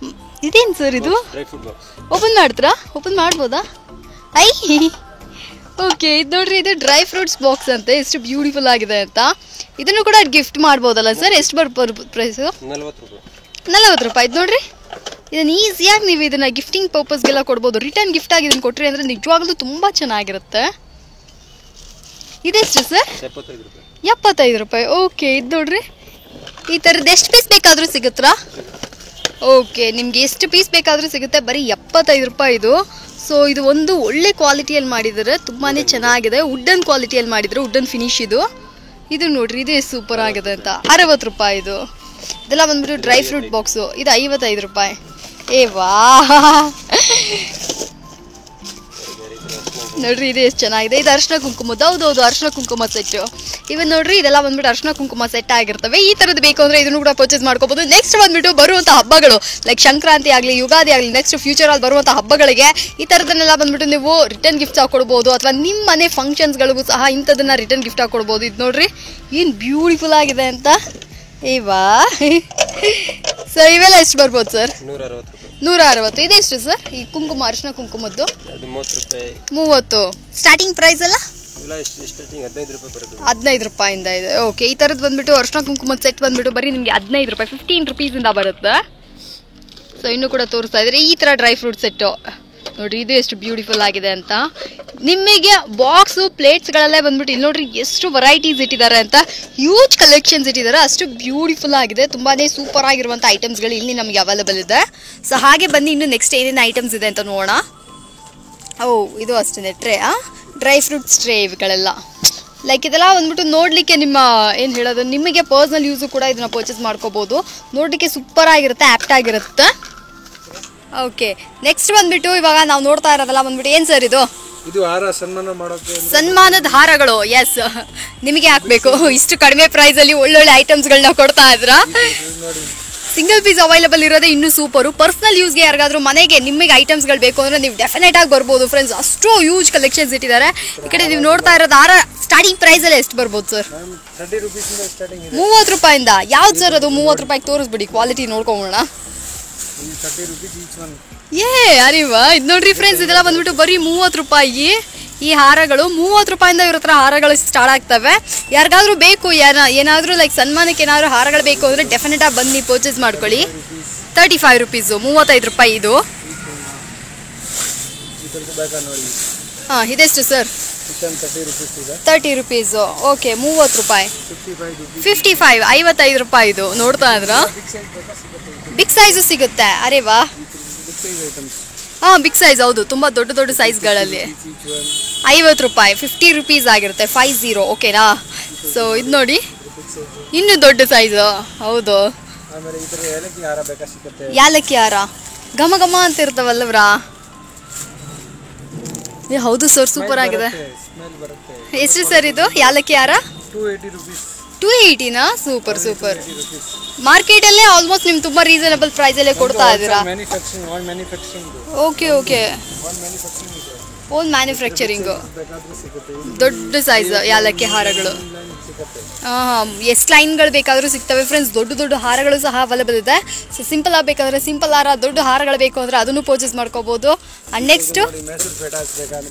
ಇದೇನು ಸರ್ ಇದು? ಓಪನ್ ಮಾಡ್ತೀರಾ? ಓಪನ್ ಮಾಡ್ಬೋದಾ? ಓಕೆ, ಇದು ನೋಡ್ರಿ, ಇದು ಡ್ರೈ ಫ್ರೂಟ್ಸ್ ಬಾಕ್ಸ್ ಅಂತೆ. ಎಷ್ಟು ಬ್ಯೂಟಿಫುಲ್ ಆಗಿದೆ ಅಂತ. ಇದನ್ನು ಕೂಡ ಗಿಫ್ಟ್ ಮಾಡ್ಬೋದಲ್ಲ ಸರ್? ಎಷ್ಟು ಬರ್ಬೋದು ಪ್ರೈಸು? 40 ರೂಪಾಯಿ. ಇದು ನೋಡ್ರಿ, ಇದನ್ನು ಈಸಿಯಾಗಿ ನೀವು ಇದನ್ನು ಗಿಫ್ಟಿಂಗ್ ಪರ್ಪಸ್ಗೆಲ್ಲ ಕೊಡ್ಬೋದು. ರಿಟರ್ನ್ ಗಿಫ್ಟ್ ಆಗಿ ಇದನ್ನು ಕೊಟ್ರಿ ಅಂದರೆ ನಿಜವಾಗ್ಲೂ ತುಂಬ ಚೆನ್ನಾಗಿರುತ್ತೆ. ಇದೆಷ್ಟು ಸರ್? 75 ರೂಪಾಯಿ. ಓಕೆ, ಇದು ನೋಡ್ರಿ, ಈ ಥರದ್ದು ಎಷ್ಟು ಪೀಸ್ ಬೇಕಾದರೂ ಸಿಗುತ್ತಾ? ಓಕೆ, ನಿಮ್ಗೆ ಎಷ್ಟು ಪೀಸ್ ಬೇಕಾದರೂ ಸಿಗುತ್ತೆ. ಬರೀ 75 ರೂಪಾಯಿ ಇದು. ಸೊ ಇದು ಒಂದು ಒಳ್ಳೆ ಕ್ವಾಲಿಟಿಯಲ್ಲಿ ಮಾಡಿದ್ದಾರೆ, ತುಂಬಾ ಚೆನ್ನಾಗಿದೆ. ವುಡನ್ ಕ್ವಾಲಿಟಿಯಲ್ಲಿ ಮಾಡಿದ್ರು, ವುಡನ್ ಫಿನಿಶ್ ಇದು. ಇದು ನೋಡ್ರಿ, ಇದು ಎಷ್ಟು ಸೂಪರ್ ಆಗಿದೆ ಅಂತ. 60 ರೂಪಾಯಿ ಇದು. ಇದೆಲ್ಲ ಬಂದ್ಬಿಟ್ಟು ಡ್ರೈ ಫ್ರೂಟ್ ಬಾಕ್ಸು. ಇದು 55 ರೂಪಾಯಿ. ವಾ ನೋಡ್ರಿ, ಇದು ಎಷ್ಟು ಚೆನ್ನಾಗಿದೆ. ಇದು ಅರ್ಶಿನ ಕುಂಕುಮದ್ದು. ಹೌದೌದು, ಅರ್ಶಿನ ಕುಂಕುಮ ಸೆಟ್ಟು. ಇವನ್ ನೋಡ್ರಿ, ಇದೆಲ್ಲ ಬಂದ್ಬಿಟ್ಟು ಅರ್ಶಿನ ಕುಂಕುಮ ಸೆಟ್ ಆಗಿರ್ತವೆ. ಈ ಥರದ್ದು ಬೇಕು ಅಂದರೆ ಇದನ್ನು ಕೂಡ ಪರ್ಚೇಸ್ ಮಾಡ್ಕೋಬಹುದು. ನೆಕ್ಸ್ಟ್ ಬಂದ್ಬಿಟ್ಟು ಬರುವಂಥ ಹಬ್ಬಗಳು ಲೈಕ್ ಸಂಕ್ರಾಂತಿ ಆಗಲಿ, ಯುಗಾದಿ ಆಗಲಿ, ನೆಕ್ಸ್ಟ್ ಫ್ಯೂಚರಲ್ಲಿ ಬರುವಂಥ ಹಬ್ಬಗಳಿಗೆ ಈ ಥರದನ್ನೆಲ್ಲ ಬಂದ್ಬಿಟ್ಟು ನೀವು ರಿಟರ್ನ್ ಗಿಫ್ಟ್ಸ್ ಹಾಕೊಡ್ಬೋದು. ಅಥವಾ ನಿಮ್ಮ ಮನೆ ಫಂಕ್ಷನ್ಸ್ಗಳಿಗೂ ಸಹ ಇಂಥದನ್ನ ರಿಟರ್ನ್ ಗಿಫ್ಟ್ ಹಾಕೊಡ್ಬೋದು. ಇದು ನೋಡ್ರಿ ಏನು ಬ್ಯೂಟಿಫುಲ್ ಆಗಿದೆ ಅಂತ. ವಾ ಸೊ ಇವೆಲ್ಲ ಎಷ್ಟು ಬರ್ಬೋದು ಸರ್? 160. ಇದೆಷ್ಟು ಸರ್? ಈ ಕುಂಕುಮ, ಅರಿಶಿನ ಕುಂಕುಮದ್ದು 30. ಸ್ಟಾರ್ಟಿಂಗ್ ಪ್ರೈಸ್ ಅಲ್ಲ? 15 ರೂಪಾಯಿಂದ ಇದೆ. ಓಕೆ, ಈ ಥರದ್ದು ಬಂದ್ಬಿಟ್ಟು ಅರಿಶಿನ ಕುಂಕುಮದ ಸೆಟ್ ಬಂದ್ಬಿಟ್ಟು ಬರೀ ನಿಮಗೆ 15 ರೂಪಾಯಿ, 15 ರುಪೀಸಿಂದ ಬರುತ್ತೆ. ಸೊ ಇನ್ನೂ ಕೂಡ ತೋರಿಸ್ತಾ ಇದ್ದಾರೆ ಈ ಥರ ಡ್ರೈ ಫ್ರೂಟ್ ಸೆಟ್ಟು. ನೋಡ್ರಿ, ಇದು ಎಷ್ಟು ಬ್ಯೂಟಿಫುಲ್ ಆಗಿದೆ ಅಂತ. ನಿಮಗೆ ಬಾಕ್ಸು ಪ್ಲೇಟ್ಸ್ಗಳಲ್ಲೇ ಬಂದ್ಬಿಟ್ಟು ಇಲ್ಲಿ ನೋಡ್ರಿ ಎಷ್ಟು ವೆರೈಟೀಸ್ ಇಟ್ಟಿದ್ದಾರೆ ಅಂತ. ಹ್ಯೂಜ್ ಕಲೆಕ್ಷನ್ಸ್ ಇಟ್ಟಿದ್ದಾರೆ. ಅಷ್ಟು ಬ್ಯೂಟಿಫುಲ್ ಆಗಿದೆ. ತುಂಬಾ ಸೂಪರ್ ಆಗಿರುವಂಥ ಐಟಮ್ಸ್ಗಳು ಇಲ್ಲಿ ನಮಗೆ ಅವೈಲೇಬಲ್ ಇದೆ. ಸೊ ಹಾಗೆ ಬನ್ನಿ ಇನ್ನು ನೆಕ್ಸ್ಟ್ ಏನೇನು ಐಟಮ್ಸ್ ಇದೆ ಅಂತ ನೋಡೋಣ. ಇದು ಅಷ್ಟೇ ಟ್ರೇ, ಡ್ರೈ ಫ್ರೂಟ್ಸ್ ಟ್ರೇ ಇವುಗಳೆಲ್ಲ. ಲೈಕ್ ಇದೆಲ್ಲ ಬಂದ್ಬಿಟ್ಟು ನೋಡಲಿಕ್ಕೆ ನಿಮ್ಮ ಏನು ಹೇಳೋದು, ನಿಮಗೆ ಪರ್ಸ್ನಲ್ ಯೂಸು ಕೂಡ ಇದನ್ನ ಪರ್ಚೇಸ್ ಮಾಡ್ಕೋಬೋದು. ನೋಡಲಿಕ್ಕೆ ಸೂಪರ್ ಆಗಿರುತ್ತೆ, ಆ್ಯಪ್ಟ್ ಆಗಿರುತ್ತೆ. ಓಕೆ, ನೆಕ್ಸ್ಟ್ ಬಂದ್ಬಿಟ್ಟು ಇವಾಗ ನಾವು ನೋಡ್ತಾ ಇರೋದಲ್ಲ ಬಂದ್ಬಿಟ್ಟು ಏನು ಸರ್ ಇದು? ಸನ್ಮಾನದ ಹಾರಗಳು. ಎಸ್, ನಿಮಗೆ ಹಾಕ್ಬೇಕು. ಇಷ್ಟು ಕಡಿಮೆ ಪ್ರೈಸಲ್ಲಿ ಒಳ್ಳೊಳ್ಳೆ ಐಟಮ್ಸ್ಗಳನ್ನ ಕೊಡ್ತಾ ಇದ್ರ. ಸಿಂಗಲ್ ಪೀಸ್ ಅವೈಲೇಬಲ್ ಇರೋದೇ ಇನ್ನೂ ಸೂಪರು. ಪರ್ಸನಲ್ ಯೂಸ್ಗೆ ಯಾರಿಗಾದ್ರೂ ಮನೆಗೆ ನಿಮಗೆ ಐಟಮ್ಸ್ಗಳು ಬೇಕು ಅಂದರೆ ನೀವು ಡೆಫಿನೆಟ್ ಆಗಿ ಬರ್ಬೋದು ಫ್ರೆಂಡ್ಸ್. ಅಷ್ಟು ಯೂಜ್ ಕಲೆಕ್ಷನ್ಸ್ ಇಟ್ಟಿದ್ದಾರೆ. ಈ ಕಡೆ ನೀವು ನೋಡ್ತಾ ಇರೋದು ಹಾರ ಸ್ಟಾರ್ಟಿಂಗ್ ಪ್ರೈಸಲ್ಲಿ ಎಷ್ಟು ಬರ್ಬೋದು ಸರ್? 30 ರೂಪಾಯಿಂದ. ಯಾವ್ದು ಸರ್ ಅದು? 30 ರೂಪಾಯಿಗೆ ತೋರಿಸ್ಬಿಡಿ, ಕ್ವಾಲಿಟಿ ನೋಡ್ಕೊಂಬೋಣ. ಅರಿವಾ, ಇದು ನೋಡ್ರಿ ಫ್ರೆಂಡ್ಸ್, ಇದೆಲ್ಲ ಬಂದ್ಬಿಟ್ಟು ಬರೀ 30 ರೂಪಾಯಿ. ಈ ಹಾರಗಳು 30 ರೂಪಾಯಿಂದ ಇವ್ರ ಹತ್ರ ಹಾರಗಳು ಸ್ಟಾರ್ಟ್ ಆಗ್ತವೆ. ಯಾರಿಗಾದ್ರೂ ಬೇಕು, ಏನಾದರೂ ಲೈಕ್ ಸನ್ಮಾನಕ್ಕೆ ಏನಾದರೂ ಹಾರಗಳು ಬೇಕು ಅಂದರೆ ಡೆಫಿನೆಟ್ ಆಗಿ ಬನ್ನಿ ಪರ್ಚೇಸ್ ಮಾಡ್ಕೊಳ್ಳಿ. 35 ರುಪೀಸು, 35 ರೂಪಾಯಿ ಇದು. ಹಾಂ, ಇದೆಷ್ಟು ಸರ್? 30 ರುಪೀಸು. ಓಕೆ, 30 ರೂಪಾಯಿ. 55, 55 ರೂಪಾಯಿ ಇದು. ನೋಡ್ತಾ ಇದ್ರ ಬಿಗ್ ಸೈಜು ಸಿಗುತ್ತೆ. ಅರೆ ವಾ, ಹಾಂ ಬಿಗ್ ಸೈಜ್, ಹೌದು, ತುಂಬ ದೊಡ್ಡ ದೊಡ್ಡ ಸೈಜ್ಗಳಲ್ಲಿ 50 ರೂಪಾಯಿ, 50 ರುಪೀಸ್ ಆಗಿರುತ್ತೆ. 50, ಓಕೆನಾ? ಸೊ ಇದು ನೋಡಿ, ಇನ್ನು ದೊಡ್ಡ ಸೈಜು. ಹೌದು, ಯಾಲಕ್ಕಿ ಹಾರ ಘಮ ಘಮ ಅಂತ ಇರ್ತಾವಲ್ಲವ್ರಾ? ಹೌದು ಸರ್, ಸೂಪರ್ ಆಗಿದೆ. ಎಷ್ಟು ಸರ್ ಇದು ಯಾಲಕ್ಕಿ ಹಾರ? 280ನಾ? Super super. ಮಾರ್ಕೆಟಲ್ಲೇ ಆಲ್ಮೋಸ್ಟ್ ನಿಮ್ಗೆ ತುಂಬ ರೀಸನಬಲ್ ಪ್ರೈಸಲ್ಲೇ ಕೊಡ್ತಾ ಇದ್ದೀರಾ. Okay okay, own manufacturing. ದೊಡ್ಡ ಸೈಜ್ ಯಾಲಕ್ಕಿ ಹಾರಗಳು. ಎಷ್ಟು ಲೈನ್ಗಳು ಬೇಕಾದರೂ ಸಿಗ್ತವೆ ಫ್ರೆಂಡ್ಸ್. ದೊಡ್ಡ ದೊಡ್ಡ ಹಾರಗಳು ಸಹ ಅವೈಲೇಬಲ್ ಇದೆ. ಸೊ ಸಿಂಪಲ್ ಆಗಬೇಕಾದ್ರೆ ಸಿಂಪಲ್ ಹಾರ, ದೊಡ್ಡ ಹಾರಗಳು ಬೇಕು ಅಂದರೆ ಅದನ್ನು ಪರ್ಚೇಸ್ ಮಾಡ್ಕೋಬೋದು. And next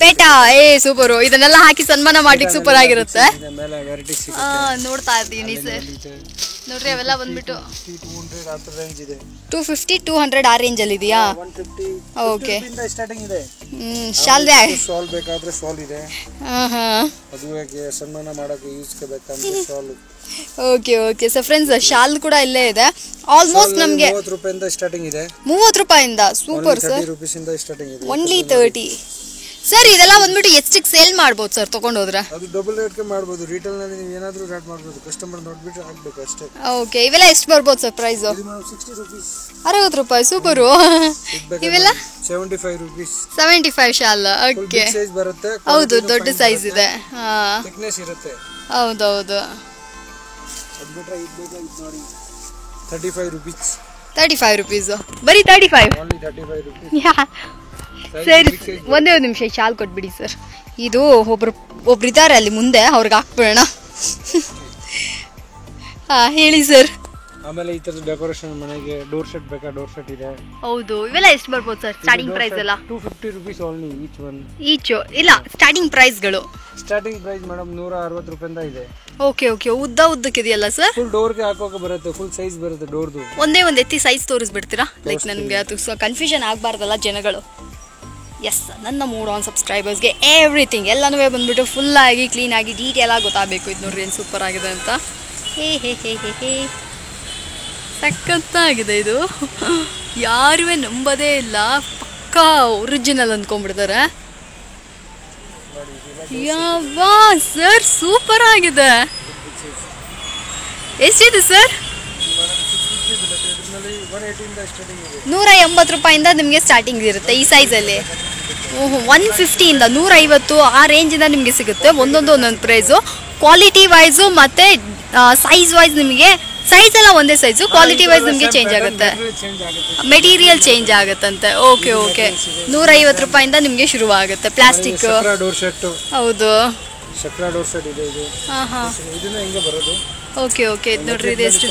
PETA. ಸೂಪರು, ಇದನ್ನೆಲ್ಲ ಹಾಕಿ ಸನ್ಮಾನ ಮಾಡ್ಲಿಕ್ಕೆ ಸೂಪರ್ ಆಗಿರುತ್ತೆ. ನೋಡ್ತಾ ಇದ್ದೀನಿ ಸರ್, ನೋಡ್ರಿ ಅವೆಲ್ಲ ಬಂದ್ಬಿಟ್ಟು 250, 200 ಆ ರೇಂಜಲ್ಲಿ ಇದೆಯಾ? ಓಕೆ, ಶಾಲ್ ಬೇಕಾದ್ರೆ ಶಾಲ್ ಇದೆ. ಸನ್ಮಾನ ಮಾಡೋಕೆ okay okay. So friends, shawl ಕೂಡ ಇಲ್ಲೇ ಇದೆ. ಆಲ್ಮೋಸ್ಟ್ ನಮಗೆ 30 ರೂಪಾಯಿಂದ ಸ್ಟಾರ್ಟಿಂಗ್ ಇದೆ. 30 ರೂಪಾಯಿಂದ. Super sir. ಓನ್ಲಿ 30. ಸರ್ ಇದೆಲ್ಲ ಬಂದ್ಬಿಟ್ಟು ಎಷ್ಟಕ್ಕೆ ಸೇಲ್ ಮಾಡ್ಬೋದು ಸರ್ ತಗೊಂಡೋದ್ರೆ? ಅದು ಡಬಲ್ ರೇಟ್ಗೆ ಮಾಡ್ಬೋದು. ರಿಟೇಲ್ ನಲ್ಲಿ ನೀವು ಏನಾದರೂ ರೇಟ್ ಮಾಡ್ಬೋದು, ಕಸ್ಟಮರ್ ನೋಡ್ಬಿಟ್ಟು ಹಾಕ್ಬೇಕು ಅಷ್ಟೇ. ಓಕೆ, ಇವೆಲ್ಲ ಎಷ್ಟು ಬರ್ಬೋದು ಸರ್ ಪ್ರೈಸ್? 60 ರೂಪೀಸ್. 60 ರೂಪಾಯಿ. ಸೂಪರು. ಇವೆಲ್ಲ 75 ರೂಪೀಸ್. 75 ಶಾಲ್. ಓಕೆ, ಸೈಜ್ ಬರುತ್ತೆ. ಹೌದು, ದೊಡ್ಡ ಸೈಜ್ ಇದೆ. ಥಿಕ್ನೆಸ್ ಇರುತ್ತೆ. ಹೌದೌದು. ಅದು ಬಿಟ್ರೆ ಇದು ನೋಡಿ 35 ರೂಪೀಸ್. 35 ರುಪೀಸ್. ಬರೀ 35. Only 35 rupees. ಸರಿ, ಒಂದೇ ಒಂದು ನಿಮಿಷ ಶಾಲ್ ಕೊಟ್ಬಿಡಿ ಸರ್. ಇದು ಒಬ್ರು ಇದ್ದಾರೆ ಅಲ್ಲಿ ಮುಂದೆ, ಅವ್ರಿಗೆ ಹಾಕ್ಬಿಡೋಣ. ಹಾಂ ಹೇಳಿ ಸರ್. ಆಮೇಲೆ ಈ ಥರದ ಡೆಕೋರೇಷನ್ ಮನೆಗೆ ಡೋರ್ ಸೆಟ್ ಬೇಕಾ? ಡೋರ್ ಸೆಟ್ ಇದೆ. ಹೌದು, ಇವೆಲ್ಲ ಎಷ್ಟು ಬರ್ಬೋದು ಸರ್ ಸ್ಟಾರ್ಟಿಂಗ್ ಪ್ರೈಸ್ ಎಲ್ಲ? 250 rupees only each one. Each ಇಲ್ಲ, ಸ್ಟಾರ್ಟಿಂಗ್ ಪ್ರೈಸ್ಗಳು. ಸ್ಟಾರ್ಟಿಂಗ್ ಪ್ರೈಸ್ ಮೇಡಮ್ 160 ರೂಪಾಯಿಂದ ಇದೆ. ಓಕೆ ಓಕೆ, ಉದ್ದಕ್ಕೆ ಇದೆಯಲ್ಲ ಸರ್? ಫುಲ್ ಡೋರ್ಗೆ ಹಾಕೋಕೆ ಬರುತ್ತೆ, ಫುಲ್ ಸೈಜ್ ಬರುತ್ತೆ ಡೋರ್ದು. ಒಂದೇ ಒಂದು ಎತ್ತಿ ಸೈಜ್ ತೋರಿಸ್ಬಿಡ್ತೀರಾ? ಲೈಕ್ ನನಗೆ ಅದು ಕನ್ಫ್ಯೂಷನ್ ಆಗಬಾರ್ದಲ್ಲ ಜನಗಳು. ಎಸ್, ನನ್ನ 3 ಸಬ್ಸ್ಕ್ರೈಬರ್ಸ್ಗೆ ಎವ್ರಿಥಿಂಗ್ ಎಲ್ಲನೂ ಬಂದ್ಬಿಟ್ಟು ಫುಲ್ಲಾಗಿ ಕ್ಲೀನಾಗಿ ಡೀಟೇಲಾಗಿ ಗೊತ್ತಾಗಬೇಕು. ಇದು ನೋಡ್ರಿ ಏನು ಸೂಪರ್ ಆಗಿದೆ ಅಂತ. ಹೇ ಹೇ ಹೇ ಹೇ ಹೇ ಸಖತ್ತಾಗಿದೆ ಇದು. ಯಾರೂ ನಂಬೋದೇ ಇಲ್ಲ, ಪಕ್ಕಾ ಒರಿಜಿನಲ್ ಅಂದ್ಕೊಂಡ್ಬಿಡ್ತಾರೆ. ಯಾವಾ ಸರ್, ಸೂಪರ್ ಆಗಿದೆ. ಎಷ್ಟಿದೆ ಸರ್? 180 ರೂಪಾಯಿಂದ ನಿಮಗೆ ಸ್ಟಾರ್ಟಿಂಗ್ ಇರುತ್ತೆ ಈ ಸೈಜಲ್ಲಿ. 150ಇಂದ 150 ಆ ರೇಂಜಿಂದ ನಿಮಗೆ ಸಿಗುತ್ತೆ. ಒಂದೊಂದು ಪ್ರೈಸು, ಕ್ವಾಲಿಟಿ ವೈಸು ಮತ್ತು ಸೈಜ್ ವೈಸ್. ನಿಮಗೆ ಸೈಜ್ ಎಲ್ಲ ಒಂದೇ ಸೈಜು, ಕ್ವಾಲಿಟಿ ವೈಸ್ ನಿಮಗೆ ಚೇಂಜ್ ಆಗುತ್ತೆ, ಮೆಟೀರಿಯಲ್ ಚೇಂಜ್ ಆಗುತ್ತಂತೆ. ಓಕೆ ಓಕೆ, 150 ರೂಪಾಯಿಂದ ನಿಮಗೆ ಶುರುವಾಗುತ್ತೆ. ಪ್ಲಾಸ್ಟಿಕ್. ಹೌದು, ಓಕೆ ಓಕೆ. ಇದು ನೋಡ್ರಿ, ಇದು ಎಷ್ಟು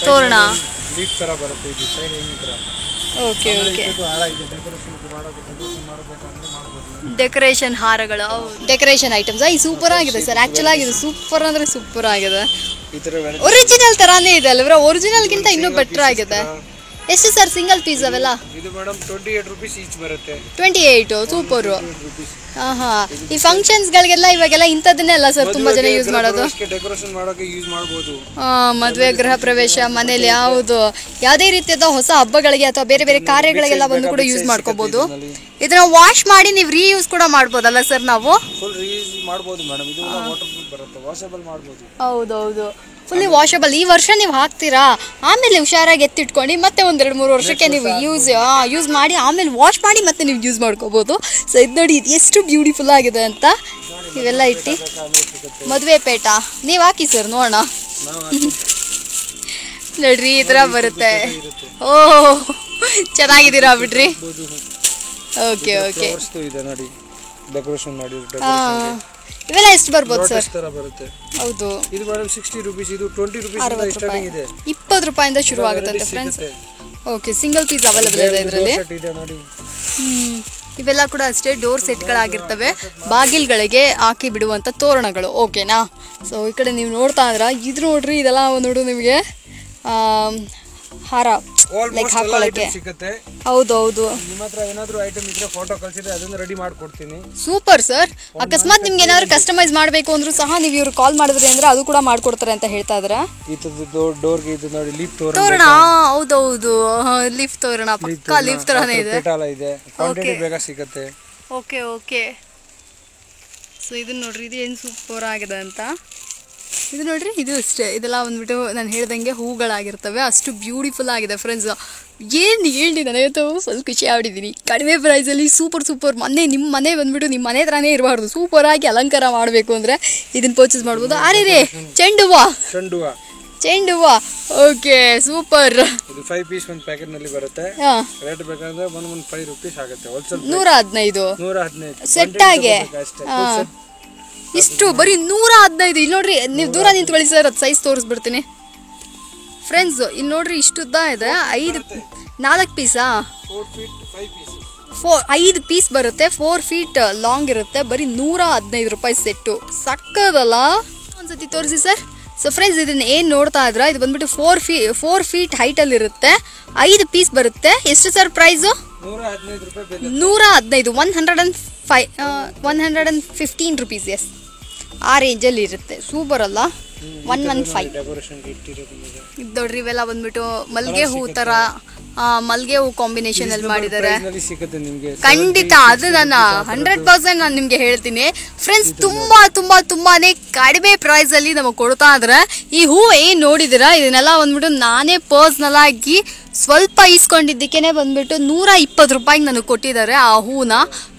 ತೋರಣ. ಓಕೆ ಓಕೆ, ಡೆಕೋರೇಷನ್ ಹಾರಗಳು, ಡೆಕೋರೇಷನ್ ಐಟಮ್ಸ್. ಈ ಸೂಪರ್ ಆಗಿದೆ ಸರ್. ಆಕ್ಚುಲ್ ಆಗಿದೆ, ಸೂಪರ್ ಅಂದ್ರೆ ಸೂಪರ್ ಆಗಿದೆ. ಒರಿಜಿನಲ್ ತರಾನೇ ಇದೆ ಅಲ್ವ? ಒರಿಜಿನಲ್ಗಿಂತ ಇನ್ನೂ ಬೆಟರ್ ಆಗಿದೆ. ಎಷ್ಟು ಸರ್ ಸಿಂಗಲ್ ಪೀಸ್ ಅವೆಲ್ಲ? ಇದು ಮೇಡಮ್ 28 ರೂಪೀಸ್ ಈಚ್ ಬರುತ್ತೆ. 28 ಸೂಪರು. ಈ ಫಂಕ್ಷನ್ಸ್ಗಳಿಗೆಲ್ಲ ಇವಾಗೆಲ್ಲ ಇಂಥದ್ದನ್ನೇ ಅಲ್ಲ ಸರ್ ತುಂಬಾ ಜನ ಯೂಸ್ ಮಾಡೋದು. ಡೆಕೋರೇಷನ್ ಮಾಡೋಕೆ ಯೂಸ್ ಮಾಡಬಹುದು. ಮದುವೆ, ಗೃಹ ಪ್ರವೇಶ, ಮನೇಲಿ ಯಾವುದೇ ರೀತಿಯಾದ ಹೊಸ ಹಬ್ಬಗಳಿಗೆ ಅಥವಾ ಬೇರೆ ಬೇರೆ ಕಾರ್ಯಗಳಿಗೆಲ್ಲ ಬಂದು ಕೂಡ ಯೂಸ್ ಮಾಡ್ಕೋಬಹುದು. ಇದನ್ನ ವಾಶ್ ಮಾಡಿ ನೀವು ರೀಯೂಸ್ ಕೂಡ ಮಾಡ್ಬೋದಲ್ಲ ಸರ್? ನಾವು ಫುಲ್ ರೀಯೂಸ್ ಮಾಡಬಹುದು ಮೇಡಮ್. ಇದು ವಾಟರ್ ಪ್ರೂಫ್ ಬರುತ್ತೆ, ವಾಷಬಲ್ ಮಾಡಬಹುದು. ಹೌದೌದು, ಫುಲ್ಲಿ ವಾಷಬಲ್. ಈ ವರ್ಷ ನೀವು ಹಾಕ್ತೀರಾ, ಆಮೇಲೆ ಹುಷಾರಾಗಿ ಎತ್ತಿಟ್ಕೊಂಡು ಮತ್ತೆ ಒಂದು 2-3 ವರ್ಷಕ್ಕೆ ನೀವು ಯೂಸ್ ಮಾಡಿ ಆಮೇಲೆ ವಾಶ್ ಮಾಡಿ ಮತ್ತೆ ನೀವು ಯೂಸ್ ಮಾಡ್ಕೋಬಹುದು. ಸೊ ಇದು ನೋಡಿ, ಇದು ಎಷ್ಟು ಬ್ಯೂಟಿಫುಲ್ ಆಗಿದೆ ಅಂತ. ಇವೆಲ್ಲ ಇಟ್ಟು ಮದುವೆ ಪೇಟ ನೀವು ಹಾಕಿ ಸರ್, ನೋಡೋಣ. ನೋಡ್ರಿ, ಈ ಥರ ಬರುತ್ತೆ. ಓ, ಚೆನ್ನಾಗಿದ್ದೀರಾ ಬಿಡ್ರಿ. ಓಕೆ ಓಕೆ, ಡೆಕೋರೇಷನ್ ಮಾಡಿ. ಇವೆಲ್ಲ ಎಷ್ಟು ಬರ್ಬೋದು ಸರ್? ಹೌದು, ಇದು ಮೇಡಮ್ 60 ರೂಪೀಸ್. ಇದು 20 ರೂಪೀಸ್ ಇಂದ ಸ್ಟಾರ್ಟಿಂಗ್ ಇದೆ. 20 ರೂಪಾಯಿಂದ ಶುರು ಆಗುತ್ತೆ friends. Okay, single piece available ಇದೆ ಇದರಲ್ಲಿ. ಇವೆಲ್ಲ ಕೂಡ ಅಷ್ಟೇ ಡೋರ್ ಸೆಟ್ಗಳಾಗಿರ್ತವೆ, ಬಾಗಿಲುಗಳಿಗೆ ಹಾಕಿ ಬಿಡುವಂಥ ತೋರಣಗಳು. ಓಕೆನಾ? ಸೊ ಈ ಕಡೆ ನೀವು ನೋಡ್ತಾ ಇದ್ರ ಇದು ನೋಡ್ರಿ, ಇದೆಲ್ಲ ನೋಡು ನಿಮಗೆ ಹಾರ ಲೈಕ್ ಹಾಕೊಳ್ಳೋಕ್ಕೆ. ಹೌದೌದು. ನಿಮ್ಮ ಹತ್ರ ಏನಾದರೂ ಐಟಮ್ ಇದ್ರೆ ಫೋಟೋ ಕಳಿಸಿದ್ರೆ ಅದನ್ನ ರೆಡಿ ಮಾಡ್ಕೊಡ್ತೀನಿ. Super sir. ಅಕಸ್ಮಾತ್ ನಿಮ್ಗೆ ಏನಾದ್ರು ಕಸ್ಟಮೈಸ್ ಮಾಡಬೇಕು ಅಂದ್ರೂ ಸಹ ನೀವು ಇವ್ರು ಕಾಲ್ ಮಾಡಿದ್ರಿ ಅಂದ್ರೆ ಅದು ಕೂಡ ಮಾಡ್ಕೊಡ್ತಾರೆ ಅಂತ ಹೇಳ್ತಾ ಇದ್ದಾರೆ. ಡೋರ್ಗೆ ಇದು ನೋಡಿ ಲೀಫ್ ತೋರಣ. ಹೌದೌದು, ಲೀಫ್ ತೋರಣ, ಪಕ್ಕಾ ಲೀಫ್ ತರನೇ ಇದೆ. ಇದೆ, ಕ್ವಾಂಟಿಟಿ ಬೇಗ ಸಿಗುತ್ತೆ. Okay okay. ಸೊ ಇದನ್ನ ನೋಡ್ರಿ, ಇದು ಏನು ಸೂಪರ್ ಆಗಿದೆ ಅಂತ. ಇದು ನೋಡ್ರಿ, ಇದು ಅಷ್ಟೇ, ಇದೆಲ್ಲ ಬಂದ್ಬಿಟ್ಟು ನಾನು ಹೇಳ್ದಂಗೆ ಹೂಗಳಾಗಿರ್ತವೆ, ಅಷ್ಟು ಬ್ಯೂಟಿಫುಲ್ ಆಗಿದೆ ಫ್ರೆಂಡ್ಸ್. ಏನು ಹೇಳಿ ನನಗಂತೂ ಸ್ವಲ್ಪ ಖುಷಿ ಆಗ್ಬಿಟ್ಟಿದ್ದೀನಿ. ಕಡಿಮೆ ಪ್ರೈಸಲ್ಲಿ ಸೂಪರ್ ಸೂಪರ್. ನಿಮ್ಮ ಮನೆ ಬಂದ್ಬಿಟ್ಟು ನಿಮ್ಮ ಮನೆ ಥರನೇ ಇರಬಾರ್ದು, ಸೂಪರಾಗಿ ಅಲಂಕಾರ ಮಾಡಬೇಕು ಅಂದರೆ ಇದನ್ನು ಪರ್ಚೇಸ್ ಮಾಡ್ಬೋದು. ಅರೆ ಚೆಂಡು ಹೂವು. Okay super. ಇದು 5 ಪೀಸ್ ಒಂದು ಪ್ಯಾಕೆಟ್ ನಲ್ಲಿ ಬರುತ್ತೆ. ರೇಟ್ ಬೇಕಾದ್ರೆ 115 ರೂಪೀಸ್ ಆಗುತ್ತೆ. ಹೋಲ್ಸೇಲ್ 115 ಸೆಟ್ ಆಗಿ ಇಷ್ಟು ಬರೀ 115. ಇಲ್ಲಿ ನೋಡ್ರಿ, ನೀವು ದೂರ ನಿಂತ್ಕೊಳ್ಳಿ ಸರ್, ಅದು ಸೈಜ್ ತೋರಿಸ್ಬಿಡ್ತೀನಿ ಫ್ರೆಂಡ್ಸ್. ಇಲ್ಲಿ ನೋಡ್ರಿ, ಇಷ್ಟು ಉದ್ದ ಇದೆ. 4 ಪೀಸಾ? 5 ಪೀಸ್ ಬರುತ್ತೆ. 4 ಫೀಟ್ ಲಾಂಗ್ ಇರುತ್ತೆ. ಬರೀ 115 ರೂಪಾಯಿ ಸೆಟ್ಟು. ಸಕ್ಕದಲ್ಲ? ಒಂದ್ಸತಿ ತೋರಿಸಿ ಸರ್. ಸೊ ಫ್ರೆಂಡ್ಸ್, ಇದನ್ನ ಏನು ನೋಡ್ತಾ ಇದ್ರ, ಇದು ಬಂದ್ಬಿಟ್ಟು 4 ಫೀಟ್ ಹೈಟಲ್ಲಿ ಇರುತ್ತೆ. 5 ಪೀಸ್ ಬರುತ್ತೆ. ಎಷ್ಟು ಸರ್ ಪ್ರೈಸು? 115. 115 ರುಪೀಸ್. ಎಸ್, ಆ ರೇಂಜಲ್ಲಿ ಇರುತ್ತೆ. ಸೂಪರ್ ಅಲ್ಲ? 115. ಇದು ನೋಡ್ರಿ, ಇವೆಲ್ಲ ಬಂದ್ಬಿಟ್ಟು ಮಲ್ಗೆ ಹೂ ಥರ, ಮಲ್ಗೆ ಹೂ ಕಾಂಬಿನೇಷನ್ ಅಲ್ಲಿ ಮಾಡಿದ್ದಾರೆ. ಖಂಡಿತ ಅದು ನಾನು 100% ನಾನು ನಿಮ್ಗೆ ಹೇಳ್ತೀನಿ ಫ್ರೆಂಡ್ಸ್. ತುಂಬಾನೇ ಕಡಿಮೆ ಪ್ರೈಸ್ ಅಲ್ಲಿ ನಮಗೆ ಕೊಡ್ತಾ ಇದ್ರೆ. ಈ ಹೂ ಏನ್ ನೋಡಿದಿರಾ, ಇದನ್ನೆಲ್ಲ ಬಂದ್ಬಿಟ್ಟು ನಾನೇ ಪರ್ಸನಲ್ ಆಗಿ ಸ್ವಲ್ಪ ಈಸ್ಕೊಂಡಿದ್ದಕ್ಕೇನೆ ಬಂದ್ಬಿಟ್ಟು 120 ರೂಪಾಯಿಗೆ ನನಗೆ ಕೊಟ್ಟಿದ್ದಾರೆ ಆ ಹೂನ.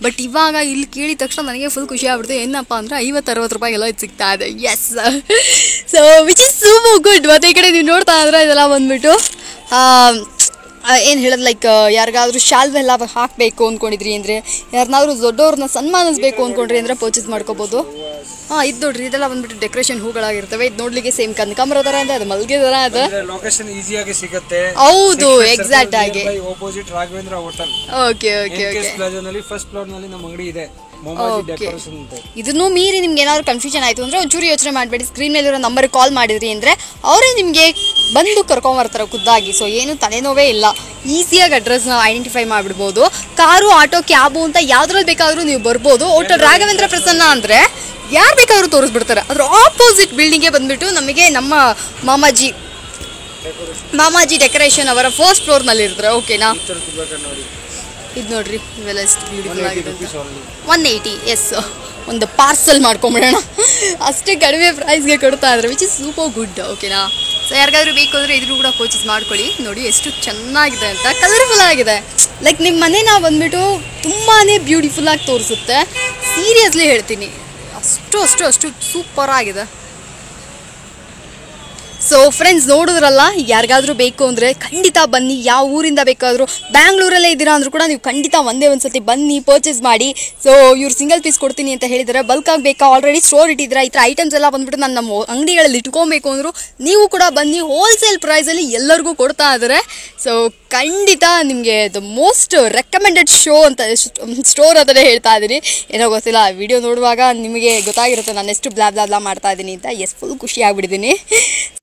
ಬಟ್ ಇವಾಗ ಇಲ್ಲಿ ಕೇಳಿದ ತಕ್ಷಣ ನನಗೆ ಫುಲ್ ಖುಷಿ ಆಗ್ಬಿಡ್ತು. ಏನಪ್ಪ ಅಂದ್ರೆ 50-60 ರೂಪಾಯಿಗೆಲ್ಲ ಇದು ಸಿಗ್ತಾ ಇದೆ. Yes, so which is super good. ಮತ್ತೆ ಈ ಕಡೆ ನೀವು ನೋಡ್ತಾ ಇದ್ರೆ ಇದೆಲ್ಲ ಬಂದ್ಬಿಟ್ಟು ಏನು ಹೇಳೋದು, ಲೈಕ್ ಯಾರಿಗಾದ್ರೂ ಶಾಲ್ವೆಲ್ಲ ಹಾಕಬೇಕು ಅಂದ್ಕೊಂಡಿದ್ರಿ ಅಂದರೆ, ಯಾರನ್ನಾದ್ರೂ ದೊಡ್ಡವ್ರನ್ನ ಸನ್ಮಾನಿಸಬೇಕು ಅಂದ್ಕೊಂಡ್ರಿ ಅಂದರೆ ಪರ್ಚೇಸ್ ಮಾಡ್ಕೋಬೋದು. ಇದು ನೋಡ್ರಿ, ಇದೆಲ್ಲ ಬಂದ್ಬಿಟ್ಟು ಡೆಕೋರೇಷನ್ ಹೂಗಳಾಗಿರ್ತವೆ. ಇದು ನೋಡ್ಲಿಕ್ಕೆ ಸೇಮ್ ಕನಕಾಂಬರ ಥರ ಇದೆ, ಅದು ಮಲ್ಗೆ ಥರ ಇದೆ. ಲೊಕೇಶನ್ ಈಸಿಯಾಗಿ ಸಿಗುತ್ತೆ. ಹೌದು, ಎಕ್ಸಾಕ್ಟ್ ಆಗಿ. Opposite Raghavendra hotel. ಓಕೆ. ಪ್ಲಾಜಾನಲ್ಲಿ ಫಸ್ಟ್ ಫ್ಲೋರ್ ನಲ್ಲಿ ನಮ್ಮ ಅಂಗಡಿ ಇದೆ. ಇದನ್ನು ಮೀರಿ ನಿಮ್ಗೆ ಏನಾದ್ರು ಕನ್ಫ್ಯೂಷನ್ ಆಯ್ತು ಅಂದ್ರೆ ಒಂಚೂರು ಯೋಚನೆ ಮಾಡಬೇಡಿ. ಸ್ಕ್ರೀನ್ ಮೇಲಿರೋ ನಂಬರ್ ಕಾಲ್ ಮಾಡಿದ್ರಿ ಅಂದ್ರೆ ಅವರೇ ನಿಮಗೆ ಬಂದು ಕರ್ಕೊಂಬರ್ತಾರೆ ಖುದ್ದಾಗಿ. ಸೊ ಏನು ತಲೆನೋವೇ ಇಲ್ಲ, ಈಸಿಯಾಗಿ ಅಡ್ರೆಸ್ನ ಐಡೆಂಟಿಫೈ ಮಾಡಿಬಿಡ್ಬೋದು. ಕಾರು, ಆಟೋ, ಕ್ಯಾಬು ಅಂತ ಯಾವ್ದ್ರಲ್ಲಿ ಬೇಕಾದ್ರೂ ನೀವು ಬರ್ಬೋದು. ಹೋಟೆಲ್ ರಾಘವೇಂದ್ರ ಪ್ರಸನ್ನ ಅಂದ್ರೆ ಯಾರು ಬೇಕಾದ್ರೂ ತೋರಿಸ್ಬಿಡ್ತಾರೆ. ಅದ್ರ ಆಪೋಸಿಟ್ ಬಿಲ್ಡಿಂಗ್ಗೆ ಬಂದ್ಬಿಟ್ಟು ನಮಗೆ ನಮ್ಮ ಮಾಮಾಜಿ ಡೆಕೋರೇಷನ್ ಅವರ ಫಸ್ಟ್ ಫ್ಲೋರ್ನಲ್ಲಿ ಇರ್ತಾರೆ. ಓಕೆನಾ? ಇದು ನೋಡ್ರಿ, ಇವೆಲ್ಲ ಎಷ್ಟು ಬ್ಯೂಟಿಫುಲ್ ಆಗಿದೆ. 180. ಎಸ್, ಒಂದು ಪಾರ್ಸಲ್ ಮಾಡ್ಕೊಂಬಿಡೋಣ. ಅಷ್ಟೇ ಕಡಿಮೆ ಪ್ರೈಸ್ಗೆ ಕೊಡ್ತಾ ಇದ್ದಾರೆ, ವಿಚ್ ಇಸ್ ಸೂಪರ್ ಗುಡ್. ಓಕೆನಾ? ಸೊ ಯಾರಿಗಾದ್ರೂ ಬೇಕು ಅಂದರೆ ಇದ್ರೂ ಕೂಡ ಪರ್ಚೇಸ್ ಮಾಡ್ಕೊಳ್ಳಿ. ನೋಡಿ ಎಷ್ಟು ಚೆನ್ನಾಗಿದೆ ಅಂತ, ಕಲರ್ಫುಲ್ ಆಗಿದೆ. ಲೈಕ್ ನಿಮ್ಮ ಮನೇನ ಬಂದ್ಬಿಟ್ಟು ತುಂಬಾ ಬ್ಯೂಟಿಫುಲ್ಲಾಗಿ ತೋರಿಸುತ್ತೆ. ಸೀರಿಯಸ್ಲಿ ಹೇಳ್ತೀನಿ, ಅಷ್ಟು ಸೂಪರ್ ಆಗಿದೆ. ಸೊ ಫ್ರೆಂಡ್ಸ್, ನೋಡಿದ್ರಲ್ಲ, ಯಾರಿಗಾದ್ರೂ ಬೇಕು ಅಂದರೆ ಖಂಡಿತ ಬನ್ನಿ. ಯಾವ ಊರಿಂದ ಬೇಕಾದರೂ, ಬ್ಯಾಂಗ್ಳೂರಲ್ಲೇ ಇದ್ದೀರಾ ಅಂದರೂ ಕೂಡ ನೀವು ಖಂಡಿತ ಒಂದು ಸತಿ ಬನ್ನಿ, ಪರ್ಚೇಸ್ ಮಾಡಿ. ಸೊ ಇವ್ರು ಸಿಂಗಲ್ ಪೀಸ್ ಕೊಡ್ತೀನಿ ಅಂತ ಹೇಳಿದ್ದಾರೆ. ಬಲ್ಕಾಗಿ ಬೇಕಾ, ಆಲ್ರೆಡಿ ಸ್ಟೋರ್ ಇಟ್ಟಿದ್ರೆ ಈ ಥರ ಐಟಮ್ಸ್ ಎಲ್ಲ ಬಂದ್ಬಿಟ್ಟು ನಾನು ನಮ್ಮ ಅಂಗಡಿಗಳಲ್ಲಿ ಇಟ್ಕೊಬೇಕು ಅಂದರು ನೀವು ಕೂಡ ಬನ್ನಿ. ಹೋಲ್ಸೇಲ್ ಪ್ರೈಸಲ್ಲಿ ಎಲ್ಲರಿಗೂ ಕೊಡ್ತಾ ಇದ್ದಾರೆ. ಸೊ ಖಂಡಿತ ನಿಮಗೆ ದ ಮೋಸ್ಟ್ ರೆಕಮೆಂಡೆಡ್ ಸ್ಟೋರ್ ಅಂತಲೇ ಹೇಳ್ತಾ ಇದ್ದೀನಿ. ಏನೋ ಗೊತ್ತಿಲ್ಲ, ವಿಡಿಯೋ ನೋಡುವಾಗ ನಿಮಗೆ ಗೊತ್ತಾಗಿರುತ್ತೆ ನಾನು ಎಷ್ಟು ಬ್ಲಾ ಮಾಡ್ತಾ ಇದ್ದೀನಿ ಅಂತ. ಎಸ್, ಫುಲ್ ಖುಷಿ ಆಗ್ಬಿಟ್ಟಿದ್ದೀನಿ.